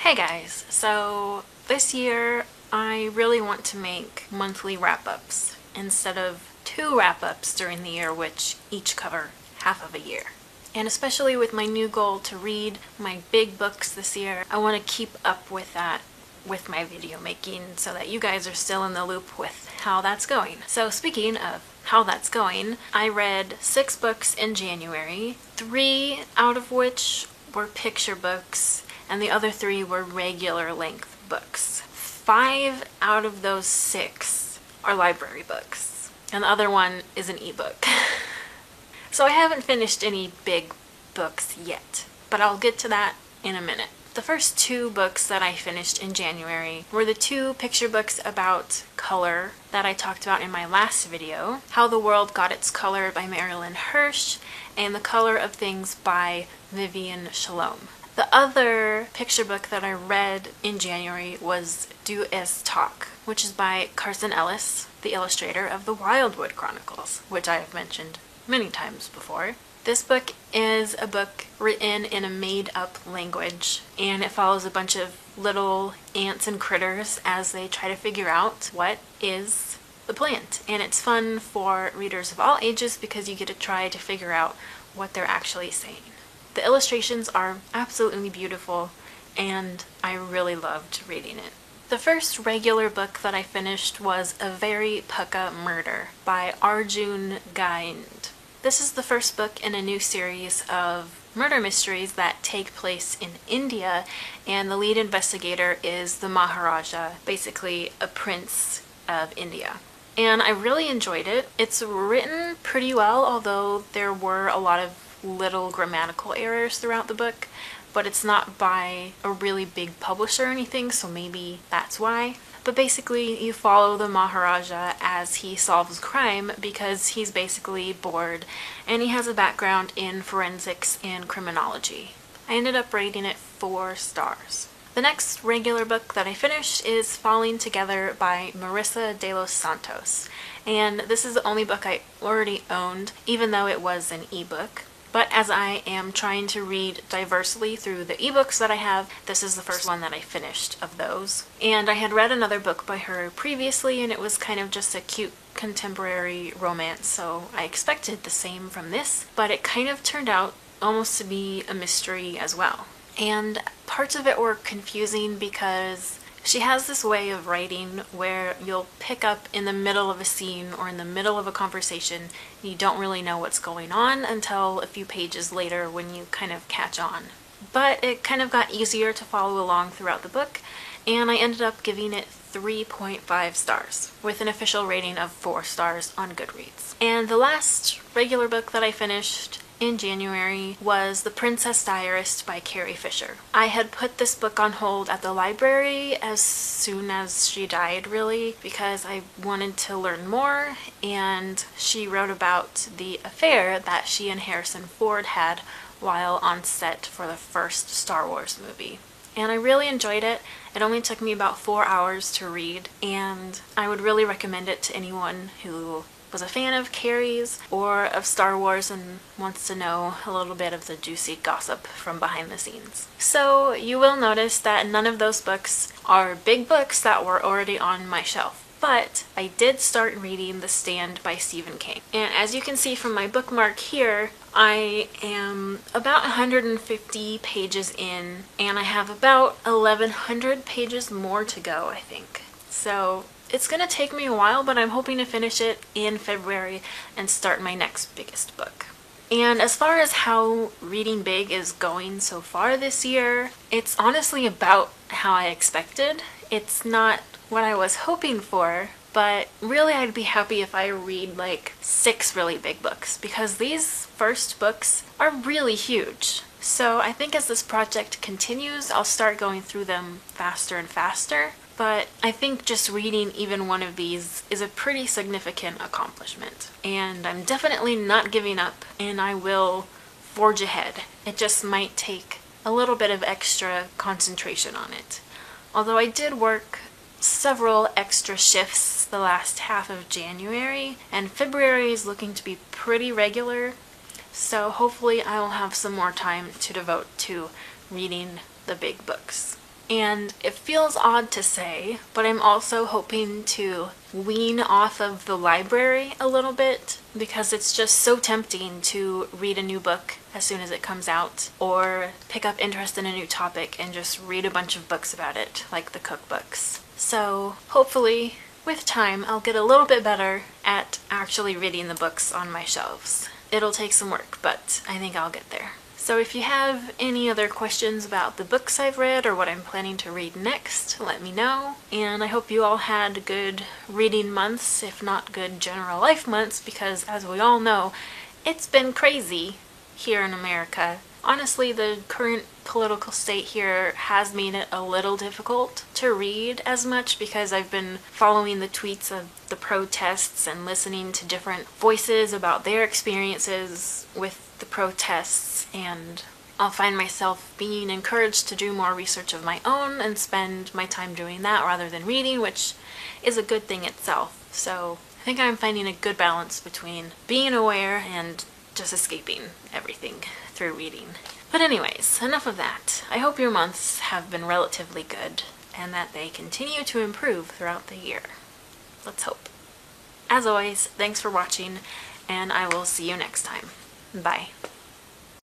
Hey guys, so this year I really want to make monthly wrap-ups instead of two wrap-ups during the year, which each cover half of a year. And especially with my new goal to read my big books this year, I want to keep up with that with my video making so that you guys are still in the loop with how that's going. So speaking of how that's going, I read 6 books in January, 3 out of which were picture books, and the other 3 were regular length books. 5 out of those 6 are library books, and the other one is an ebook. So I haven't finished any big books yet, but I'll get to that in a minute. The first 2 books that I finished in January were the 2 picture books about color that I talked about in my last video, How the World Got Its Color by Marilyn Hirsch, and The Color of Things by Vivian Shalom. The other picture book that I read in January was Du Es Tak, which is by Carson Ellis, the illustrator of the Wildwood Chronicles, which I have mentioned many times before. This book is a book written in a made-up language, and it follows a bunch of little ants and critters as they try to figure out what is the plant. And it's fun for readers of all ages because you get to try to figure out what they're actually saying. The illustrations are absolutely beautiful, and I really loved reading it. The first regular book that I finished was A Very Pukka Murder by Arjun Gaind. This is the first book in a new series of murder mysteries that take place in India, and the lead investigator is the Maharaja, basically a prince of India. And I really enjoyed it. It's written pretty well, although there were a lot of little grammatical errors throughout the book, but it's not by a really big publisher or anything, so maybe that's why. But basically you follow the Maharaja as he solves crime because he's basically bored and he has a background in forensics and criminology. I ended up rating it 4 stars. The next regular book that I finished is Falling Together by Marissa de los Santos, and this is the only book I already owned, even though it was an ebook. But as I am trying to read diversely through the ebooks that I have, this is the first one that I finished of those. And I had read another book by her previously, and it was kind of just a cute contemporary romance, so I expected the same from this, but it kind of turned out almost to be a mystery as well. And parts of it were confusing because she has this way of writing where you'll pick up in the middle of a scene or in the middle of a conversation and you don't really know what's going on until a few pages later when you kind of catch on. But it kind of got easier to follow along throughout the book, and I ended up giving it 3.5 stars with an official rating of 4 stars on Goodreads. And the last regular book that I finished in January was The Princess Diarist by Carrie Fisher. I had put this book on hold at the library as soon as she died, really, because I wanted to learn more, and she wrote about the affair that she and Harrison Ford had while on set for the first Star Wars movie. And I really enjoyed it. It only took me about 4 hours to read, and I would really recommend it to anyone who was a fan of Carrie's or of Star Wars and wants to know a little bit of the juicy gossip from behind the scenes. So you will notice that none of those books are big books that were already on my shelf. But I did start reading The Stand by Stephen King. And as you can see from my bookmark here, I am about 150 pages in, and I have about 1,100 pages more to go, I think. So it's gonna take me a while, but I'm hoping to finish it in February and start my next biggest book. And as far as how reading big is going so far this year, it's honestly about how I expected. It's not what I was hoping for, but really I'd be happy if I read like 6 really big books, because these first books are really huge. So I think as this project continues, I'll start going through them faster and faster. But I think just reading even one of these is a pretty significant accomplishment. And I'm definitely not giving up, and I will forge ahead. It just might take a little bit of extra concentration on it. Although I did work several extra shifts the last half of January, and February is looking to be pretty regular, so hopefully I will have some more time to devote to reading the big books. And it feels odd to say, but I'm also hoping to wean off of the library a little bit because it's just so tempting to read a new book as soon as it comes out or pick up interest in a new topic and just read a bunch of books about it, like the cookbooks. So hopefully with time I'll get a little bit better at actually reading the books on my shelves. It'll take some work, but I think I'll get there. So if you have any other questions about the books I've read or what I'm planning to read next, let me know. And I hope you all had good reading months, if not good general life months, because as we all know, it's been crazy here in America. Honestly, the current political state here has made it a little difficult to read as much because I've been following the tweets of the protests and listening to different voices about their experiences with the protests, and I'll find myself being encouraged to do more research of my own and spend my time doing that rather than reading, which is a good thing itself. So I think I'm finding a good balance between being aware and just escaping everything through reading. But anyways, enough of that. I hope your months have been relatively good and that they continue to improve throughout the year. Let's hope. As always, thanks for watching, and I will see you next time. Bye.